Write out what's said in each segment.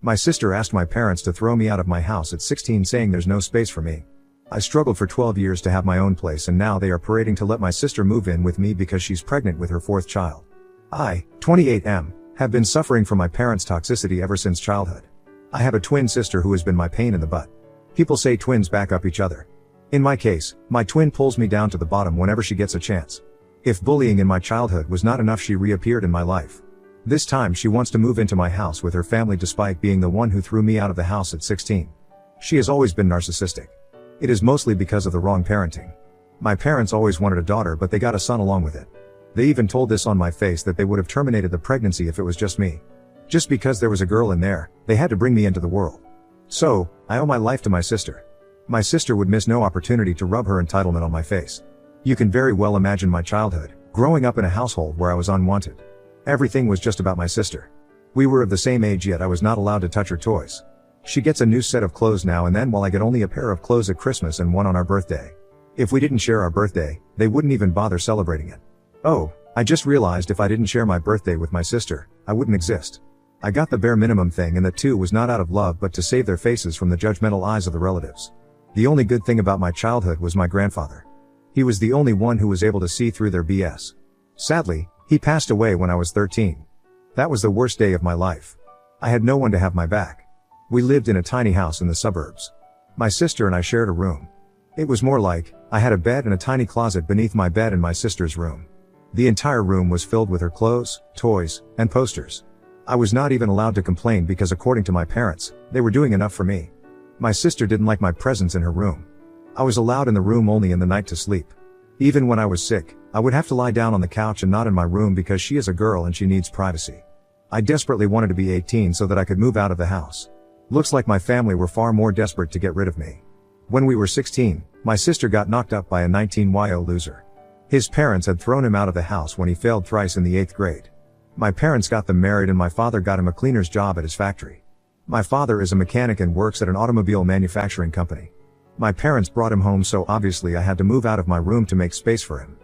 My sister asked my parents to throw me out of my house at 16, saying there's no space for me. I struggled for 12 years to have my own place, and now they are parading to let my sister move in with me because she's pregnant with her fourth child. I, 28M, have been suffering from my parents' toxicity ever since childhood. I have a twin sister who has been my pain in the butt. People say twins back up each other. In my case, my twin pulls me down to the bottom whenever she gets a chance. If bullying in my childhood was not enough, she reappeared in my life. This time she wants to move into my house with her family despite being the one who threw me out of the house at 16. She has always been narcissistic. It is mostly because of the wrong parenting. My parents always wanted a daughter, but they got a son along with it. They even told this on my face that they would have terminated the pregnancy if it was just me. Just because there was a girl in there, they had to bring me into the world. So, I owe my life to my sister. My sister would miss no opportunity to rub her entitlement on my face. You can very well imagine my childhood, growing up in a household where I was unwanted. Everything was just about my sister. We were of the same age, yet I was not allowed to touch her toys. She gets a new set of clothes now and then, while I get only a pair of clothes at Christmas and one on our birthday. If we didn't share our birthday, they wouldn't even bother celebrating it. Oh, I just realized if I didn't share my birthday with my sister, I wouldn't exist. I got the bare minimum thing, and that too was not out of love but to save their faces from the judgmental eyes of the relatives. The only good thing about my childhood was my grandfather. He was the only one who was able to see through their BS. Sadly, he passed away when I was 13. That was the worst day of my life. I had no one to have my back. We lived in a tiny house in the suburbs. My sister and I shared a room. It was more like, I had a bed and a tiny closet beneath my bed in my sister's room. The entire room was filled with her clothes, toys, and posters. I was not even allowed to complain because, according to my parents, they were doing enough for me. My sister didn't like my presence in her room. I was allowed in the room only in the night to sleep. Even when I was sick, I would have to lie down on the couch and not in my room because she is a girl and she needs privacy. I desperately wanted to be 18 so that I could move out of the house. Looks like my family were far more desperate to get rid of me. When we were 16, my sister got knocked up by a 19-year-old loser. His parents had thrown him out of the house when he failed thrice in the 8th grade. My parents got them married and my father got him a cleaner's job at his factory. My father is a mechanic and works at an automobile manufacturing company. My parents brought him home, so obviously I had to move out of my room to make space for him.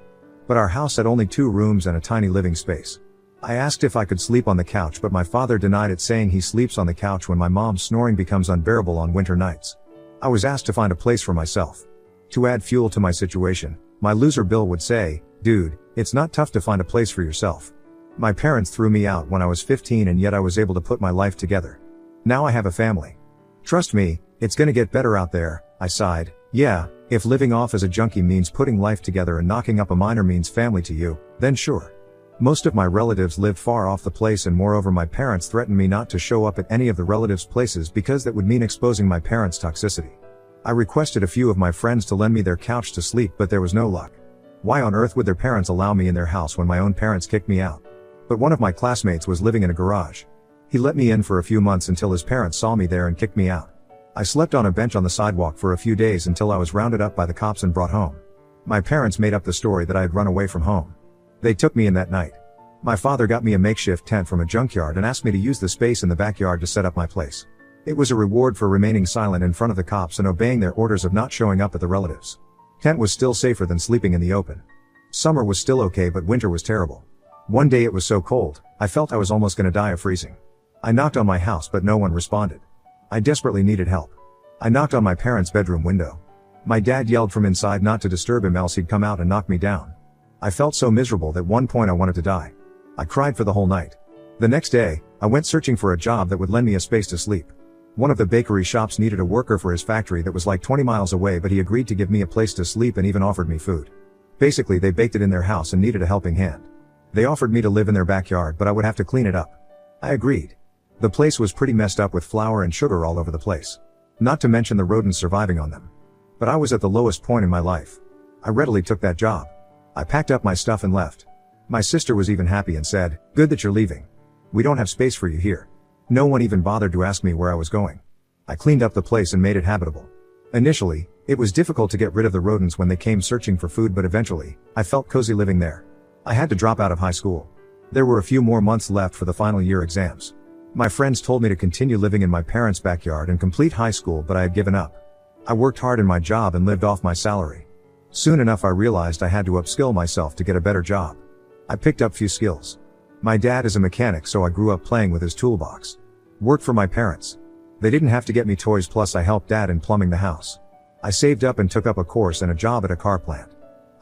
But our house had only 2 rooms and a tiny living space. I asked if I could sleep on the couch, but my father denied it, saying he sleeps on the couch when my mom's snoring becomes unbearable on winter nights. I was asked to find a place for myself. To add fuel to my situation, my loser Bill would say, "Dude, it's not tough to find a place for yourself." My parents threw me out when I was 15, and yet I was able to put my life together. Now I have a family. Trust me, it's gonna get better out there, I sighed. Yeah, if living off as a junkie means putting life together and knocking up a minor means family to you, then sure. Most of my relatives lived far off the place, and moreover my parents threatened me not to show up at any of the relatives' places because that would mean exposing my parents' toxicity. I requested a few of my friends to lend me their couch to sleep, but there was no luck. Why on earth would their parents allow me in their house when my own parents kicked me out? But one of my classmates was living in a garage. He let me in for a few months until his parents saw me there and kicked me out. I slept on a bench on the sidewalk for a few days until I was rounded up by the cops and brought home. My parents made up the story that I had run away from home. They took me in that night. My father got me a makeshift tent from a junkyard and asked me to use the space in the backyard to set up my place. It was a reward for remaining silent in front of the cops and obeying their orders of not showing up at the relatives. Tent was still safer than sleeping in the open. Summer was still okay, but winter was terrible. One day it was so cold, I felt I was almost gonna die of freezing. I knocked on my house, but no one responded. I desperately needed help. I knocked on my parents' bedroom window. My dad yelled from inside not to disturb him, else he'd come out and knock me down. I felt so miserable that one point I wanted to die. I cried for the whole night. The next day, I went searching for a job that would lend me a space to sleep. One of the bakery shops needed a worker for his factory that was like 20 miles away, but he agreed to give me a place to sleep and even offered me food. Basically, they baked it in their house and needed a helping hand. They offered me to live in their backyard, but I would have to clean it up. I agreed. The place was pretty messed up with flour and sugar all over the place. Not to mention the rodents surviving on them. But I was at the lowest point in my life. I readily took that job. I packed up my stuff and left. My sister was even happy and said, "Good that you're leaving. We don't have space for you here." No one even bothered to ask me where I was going. I cleaned up the place and made it habitable. Initially, it was difficult to get rid of the rodents when they came searching for food, but eventually, I felt cozy living there. I had to drop out of high school. There were a few more months left for the final year exams. My friends told me to continue living in my parents' backyard and complete high school, but I had given up. I worked hard in my job and lived off my salary. Soon enough I realized I had to upskill myself to get a better job. I picked up few skills. My dad is a mechanic, so I grew up playing with his toolbox. Worked for my parents. They didn't have to get me toys, plus I helped dad in plumbing the house. I saved up and took up a course and a job at a car plant.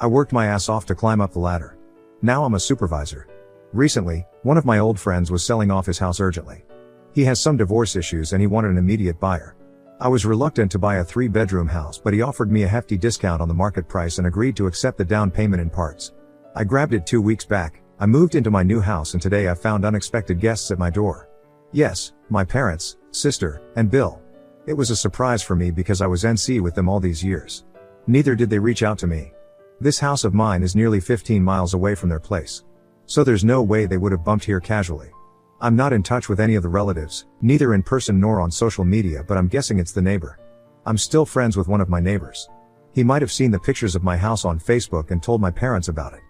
I worked my ass off to climb up the ladder. Now I'm a supervisor. Recently, one of my old friends was selling off his house urgently. He has some divorce issues and he wanted an immediate buyer. I was reluctant to buy a 3-bedroom house, but he offered me a hefty discount on the market price and agreed to accept the down payment in parts. I grabbed it 2 weeks back. I moved into my new house and today I found unexpected guests at my door. Yes, my parents, sister, and Bill. It was a surprise for me because I was NC with them all these years. Neither did they reach out to me. This house of mine is nearly 15 miles away from their place. So there's no way they would have bumped here casually. I'm not in touch with any of the relatives, neither in person nor on social media, but I'm guessing it's the neighbor. I'm still friends with one of my neighbors. He might have seen the pictures of my house on Facebook and told my parents about it.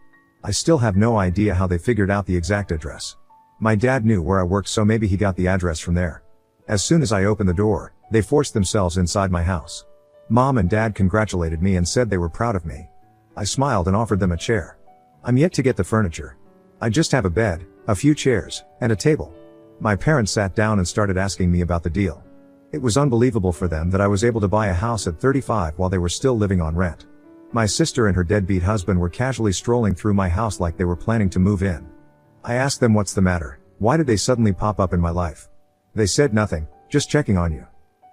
I still have no idea how they figured out the exact address. My dad knew where I worked, so maybe he got the address from there. As soon as I opened the door, they forced themselves inside my house. Mom and dad congratulated me and said they were proud of me. I smiled and offered them a chair. I'm yet to get the furniture. I just have a bed, a few chairs, and a table. My parents sat down and started asking me about the deal. It was unbelievable for them that I was able to buy a house at 35 while they were still living on rent. My sister and her deadbeat husband were casually strolling through my house like they were planning to move in. I asked them what's the matter, why did they suddenly pop up in my life? They said nothing, just checking on you.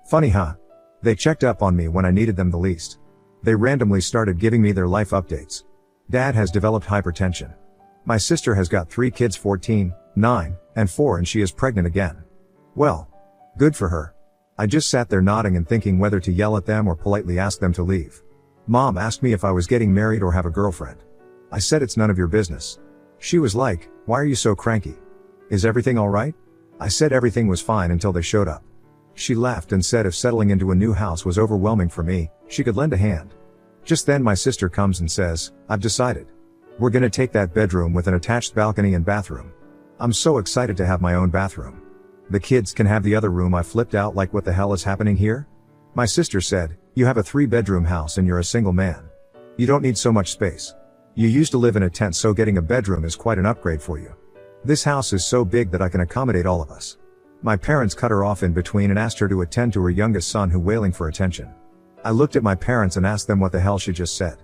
Funny huh? They checked up on me when I needed them the least. They randomly started giving me their life updates. Dad has developed hypertension. My sister has got 3 kids, 14, 9, and 4, and she is pregnant again. Well, good for her. I just sat there nodding and thinking whether to yell at them or politely ask them to leave. Mom asked me if I was getting married or have a girlfriend. I said it's none of your business. She was like, why are you so cranky? Is everything alright? I said everything was fine until they showed up. She laughed and said if settling into a new house was overwhelming for me, she could lend a hand. Just then my sister comes and says, I've decided. We're gonna take that bedroom with an attached balcony and bathroom. I'm so excited to have my own bathroom. The kids can have the other room. I flipped out like, what the hell is happening here? My sister said, you have a 3-bedroom house and you're a single man. You don't need so much space. You used to live in a tent, so getting a bedroom is quite an upgrade for you. This house is so big that I can accommodate all of us. My parents cut her off in between and asked her to attend to her youngest son, who wailing for attention. I looked at my parents and asked them what the hell she just said.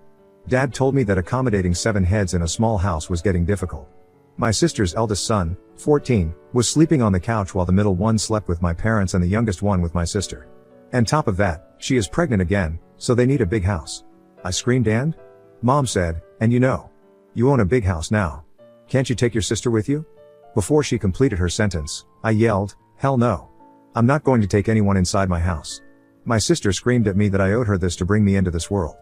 Dad told me that accommodating 7 heads in a small house was getting difficult. My sister's eldest son, 14, was sleeping on the couch while the middle one slept with my parents and the youngest one with my sister. And top of that, she is pregnant again, so they need a big house. I screamed, and? Mom said, and you own a big house now. Can't you take your sister with you? Before she completed her sentence, I yelled, hell no. I'm not going to take anyone inside my house. My sister screamed at me that I owed her this to bring me into this world.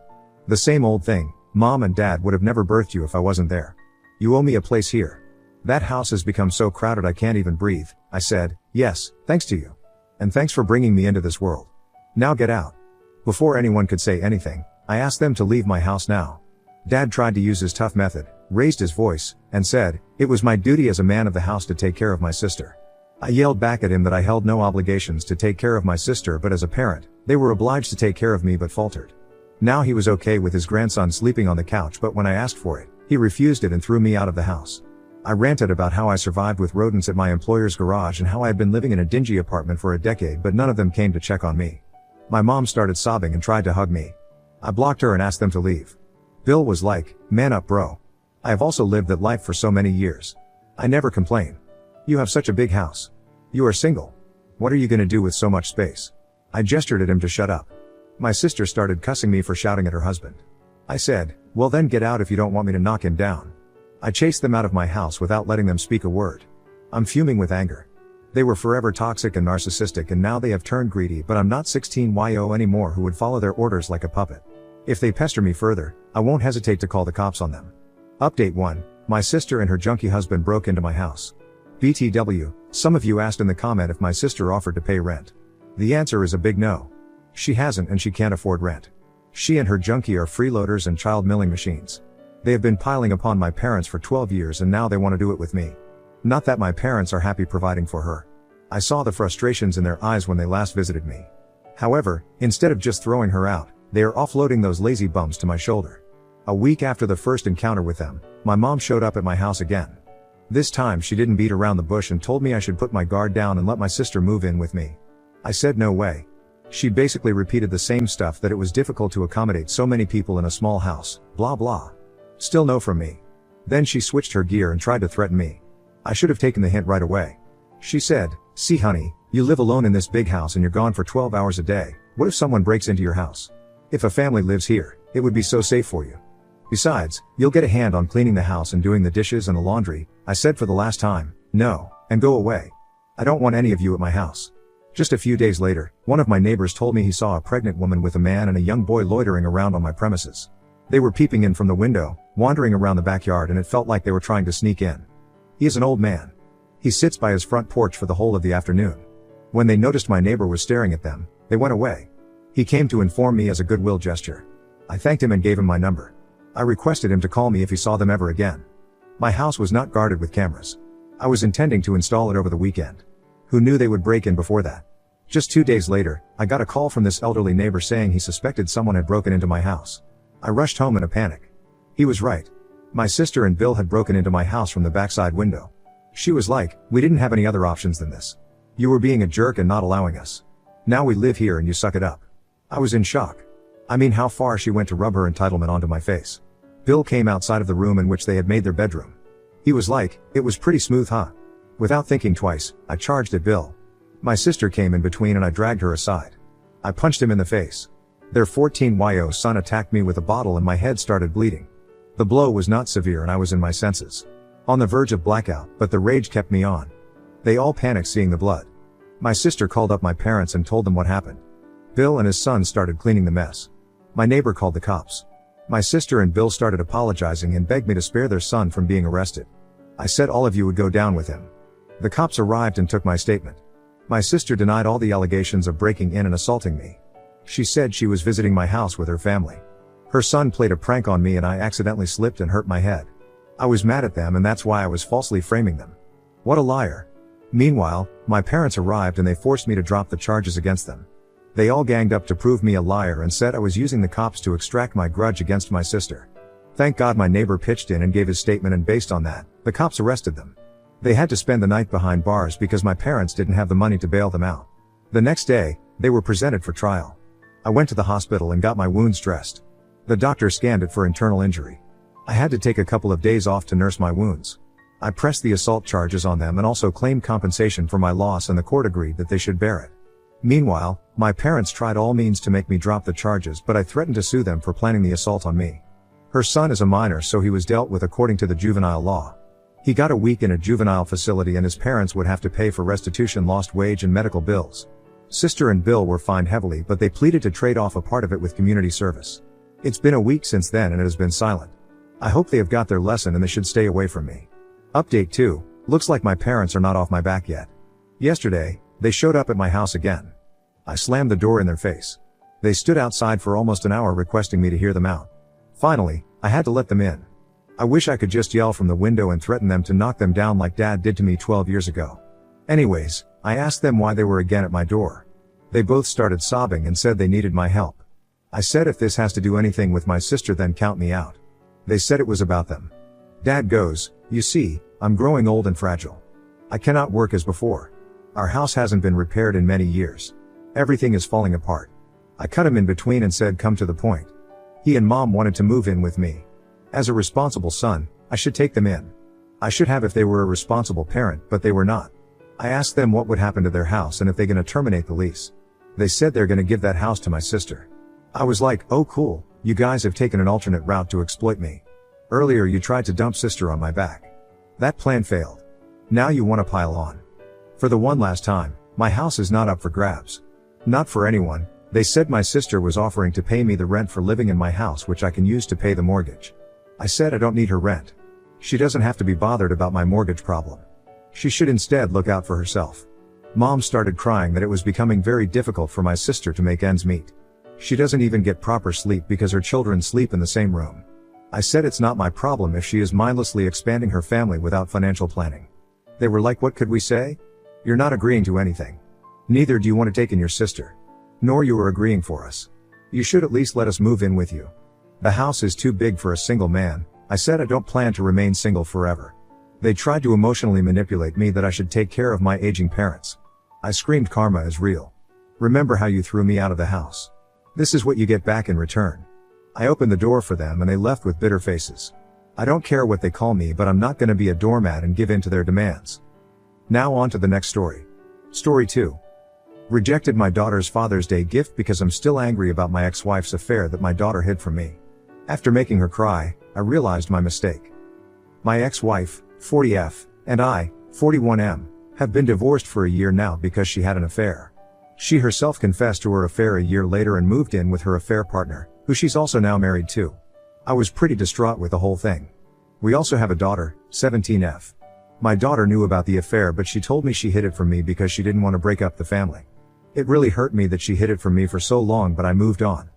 The same old thing, Mom and Dad would have never birthed you if I wasn't there. You owe me a place here. That house has become so crowded I can't even breathe. I said, yes, thanks to you. And thanks for bringing me into this world. Now get out. Before anyone could say anything, I asked them to leave my house now. Dad tried to use his tough method, raised his voice, and said, it was my duty as a man of the house to take care of my sister. I yelled back at him that I held no obligations to take care of my sister, but as a parent, they were obliged to take care of me, but faltered. Now he was okay with his grandson sleeping on the couch, but when I asked for it, he refused it and threw me out of the house. I ranted about how I survived with rodents at my employer's garage and how I had been living in a dingy apartment for a decade, but none of them came to check on me. My mom started sobbing and tried to hug me. I blocked her and asked them to leave. Bill was like, man up bro. I have also lived that life for so many years. I never complain. You have such a big house. You are single. What are you gonna do with so much space? I gestured at him to shut up. My sister started cussing me for shouting at her husband. I said, well then get out if you don't want me to knock him down. I chased them out of my house without letting them speak a word. I'm fuming with anger. They were forever toxic and narcissistic, and now they have turned greedy, but I'm not 16yo anymore who would follow their orders like a puppet. If they pester me further, I won't hesitate to call the cops on them. Update 1. My sister and her junkie husband broke into my house. BTW, some of you asked in the comment if my sister offered to pay rent. The answer is a big no. She hasn't, and she can't afford rent. She and her junkie are freeloaders and child milling machines. They have been piling upon my parents for 12 years and now they want to do it with me. Not that my parents are happy providing for her. I saw the frustrations in their eyes when they last visited me. However, instead of just throwing her out, they are offloading those lazy bums to my shoulder. A week after the first encounter with them, my mom showed up at my house again. This time she didn't beat around the bush and told me I should put my guard down and let my sister move in with me. I said no way. She basically repeated the same stuff, that it was difficult to accommodate so many people in a small house, blah blah. Still no from me. Then she switched her gear and tried to threaten me. I should have taken the hint right away. She said, "See honey, you live alone in this big house and you're gone for 12 hours a day. What if someone breaks into your house? If a family lives here, it would be so safe for you. Besides, you'll get a hand on cleaning the house and doing the dishes and the laundry." I said for the last time, "No, and go away. I don't want any of you at my house." Just a few days later, one of my neighbors told me he saw a pregnant woman with a man and a young boy loitering around on my premises. They were peeping in from the window, wandering around the backyard, and it felt like they were trying to sneak in. He is an old man. He sits by his front porch for the whole of the afternoon. When they noticed my neighbor was staring at them, they went away. He came to inform me as a goodwill gesture. I thanked him and gave him my number. I requested him to call me if he saw them ever again. My house was not guarded with cameras. I was intending to install it over the weekend. Who knew they would break in before that? Just 2 days later, I got a call from this elderly neighbor saying he suspected someone had broken into my house. I rushed home in a panic. He was right. My sister and Bill had broken into my house from the backside window. She was like, "We didn't have any other options than this. You were being a jerk and not allowing us. Now we live here and you suck it up." I was in shock. I mean, how far she went to rub her entitlement onto my face. Bill came outside of the room in which they had made their bedroom. He was like, "It was pretty smooth, huh?" Without thinking twice, I charged at Bill. My sister came in between and I dragged her aside. I punched him in the face. Their 14-year-old son attacked me with a bottle and my head started bleeding. The blow was not severe and I was in my senses. On the verge of blackout, but the rage kept me on. They all panicked seeing the blood. My sister called up my parents and told them what happened. Bill and his son started cleaning the mess. My neighbor called the cops. My sister and Bill started apologizing and begged me to spare their son from being arrested. I said all of you would go down with him. The cops arrived and took my statement. My sister denied all the allegations of breaking in and assaulting me. She said she was visiting my house with her family. Her son played a prank on me and I accidentally slipped and hurt my head. I was mad at them and that's why I was falsely framing them. What a liar. Meanwhile, my parents arrived and they forced me to drop the charges against them. They all ganged up to prove me a liar and said I was using the cops to extract my grudge against my sister. Thank God my neighbor pitched in and gave his statement, and based on that, the cops arrested them. They had to spend the night behind bars because my parents didn't have the money to bail them out. The next day, they were presented for trial. I went to the hospital and got my wounds dressed. The doctor scanned it for internal injury. I had to take a couple of days off to nurse my wounds. I pressed the assault charges on them and also claimed compensation for my loss, and the court agreed that they should bear it. Meanwhile, my parents tried all means to make me drop the charges, but I threatened to sue them for planning the assault on me. Her son is a minor, so he was dealt with according to the juvenile law. He got a week in a juvenile facility and his parents would have to pay for restitution, lost wage and medical bills. Sister and Bill were fined heavily, but they pleaded to trade off a part of it with community service. It's been a week since then and it has been silent. I hope they have got their lesson and they should stay away from me. Update 2. Looks like my parents are not off my back yet. Yesterday, they showed up at my house again. I slammed the door in their face. They stood outside for almost an hour requesting me to hear them out. Finally, I had to let them in. I wish I could just yell from the window and threaten them to knock them down like Dad did to me 12 years ago. Anyways, I asked them why they were again at my door. They both started sobbing and said they needed my help. I said if this has to do anything with my sister then count me out. They said it was about them. Dad goes, "You see, I'm growing old and fragile. I cannot work as before. Our house hasn't been repaired in many years. Everything is falling apart." I cut him in between and said, "Come to the point." He and Mom wanted to move in with me. As a responsible son, I should take them in. I should have if they were a responsible parent, but they were not. I asked them what would happen to their house and if they're gonna terminate the lease. They said they're gonna give that house to my sister. I was like, oh cool, you guys have taken an alternate route to exploit me. Earlier you tried to dump sister on my back. That plan failed. Now you wanna pile on. For the one last time, my house is not up for grabs. Not for anyone. They said my sister was offering to pay me the rent for living in my house, which I can use to pay the mortgage. I said I don't need her rent. She doesn't have to be bothered about my mortgage problem. She should instead look out for herself. Mom started crying that it was becoming very difficult for my sister to make ends meet. She doesn't even get proper sleep because her children sleep in the same room. I said it's not my problem if she is mindlessly expanding her family without financial planning. They were like, what could we say? You're not agreeing to anything. Neither do you want to take in your sister. Nor you are agreeing for us. You should at least let us move in with you. The house is too big for a single man. I said I don't plan to remain single forever. They tried to emotionally manipulate me that I should take care of my aging parents. I screamed karma is real. Remember how you threw me out of the house? This is what you get back in return. I opened the door for them and they left with bitter faces. I don't care what they call me, but I'm not gonna be a doormat and give in to their demands. Now on to the next story. Story 2. Rejected my daughter's Father's Day gift because I'm still angry about my ex-wife's affair that my daughter hid from me. After making her cry, I realized my mistake. My ex-wife, 40F, and I, 41M, have been divorced for a year now because she had an affair. She herself confessed to her affair a year later and moved in with her affair partner, who she's also now married to. I was pretty distraught with the whole thing. We also have a daughter, 17F. My daughter knew about the affair, but she told me she hid it from me because she didn't want to break up the family. It really hurt me that she hid it from me for so long, but I moved on.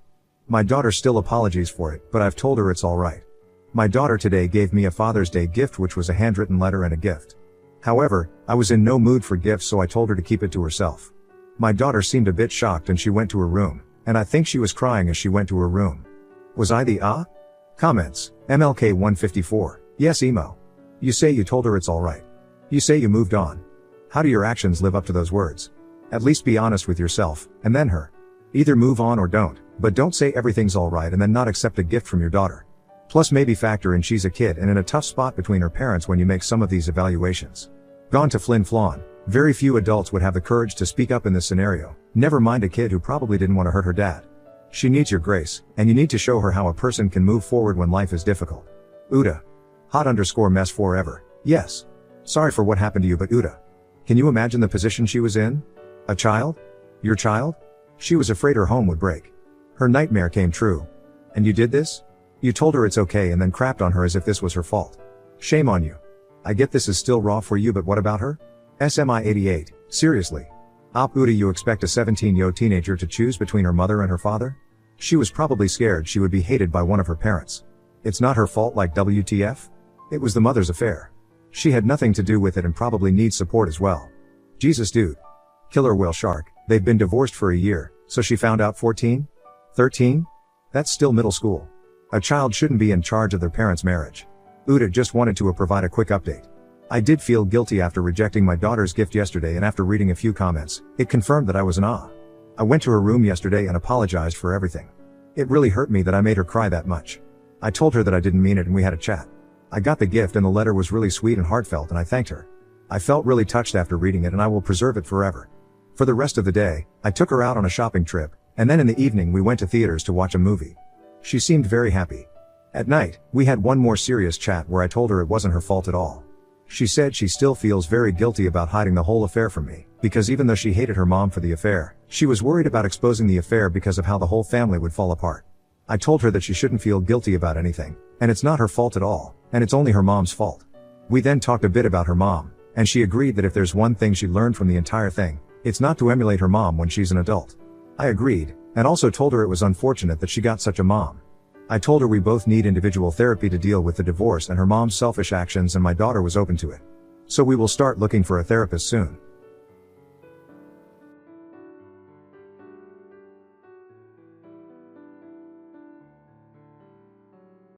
My daughter still apologizes for it, but I've told her it's alright. My daughter today gave me a Father's Day gift, which was a handwritten letter and a gift. However, I was in no mood for gifts, so I told her to keep it to herself. My daughter seemed a bit shocked and she went to her room, and I think she was crying as she went to her room. Was I the Comments. MLK 154. Yes, emo. You say you told her it's alright. You say you moved on. How do your actions live up to those words? At least be honest with yourself, and then her. Either move on or don't, but don't say everything's alright and then not accept a gift from your daughter. Plus maybe factor in she's a kid and in a tough spot between her parents when you make some of these evaluations. Gone to Flin Flon. Very few adults would have the courage to speak up in this scenario, never mind a kid who probably didn't want to hurt her dad. She needs your grace, and you need to show her how a person can move forward when life is difficult. Uda. Hot_mess forever. Yes. Sorry for what happened to you, but Uda. Can you imagine the position she was in? A child? Your child? She was afraid her home would break. Her nightmare came true. And you did this? You told her it's okay and then crapped on her as if this was her fault. Shame on you. I get this is still raw for you, but what about her? SMI 88. Seriously. Uda, you expect a 17-year-old teenager to choose between her mother and her father? She was probably scared she would be hated by one of her parents. It's not her fault, like WTF? It was the mother's affair. She had nothing to do with it and probably needs support as well. Jesus dude. Killer whale shark. They've been divorced for a year, so she found out 14? 13? That's still middle school. A child shouldn't be in charge of their parents' marriage. Uda just wanted to provide a quick update. I did feel guilty after rejecting my daughter's gift yesterday, and after reading a few comments, it confirmed that I was an I went to her room yesterday and apologized for everything. It really hurt me that I made her cry that much. I told her that I didn't mean it and we had a chat. I got the gift and the letter was really sweet and heartfelt and I thanked her. I felt really touched after reading it and I will preserve it forever. For the rest of the day, I took her out on a shopping trip, and then in the evening we went to theaters to watch a movie. She seemed very happy. At night, we had one more serious chat where I told her it wasn't her fault at all. She said she still feels very guilty about hiding the whole affair from me, because even though she hated her mom for the affair, she was worried about exposing the affair because of how the whole family would fall apart. I told her that she shouldn't feel guilty about anything, and it's not her fault at all, and it's only her mom's fault. We then talked a bit about her mom, and she agreed that if there's one thing she learned from the entire thing, it's not to emulate her mom when she's an adult. I agreed, and also told her it was unfortunate that she got such a mom. I told her we both need individual therapy to deal with the divorce and her mom's selfish actions, and my daughter was open to it. So we will start looking for a therapist soon.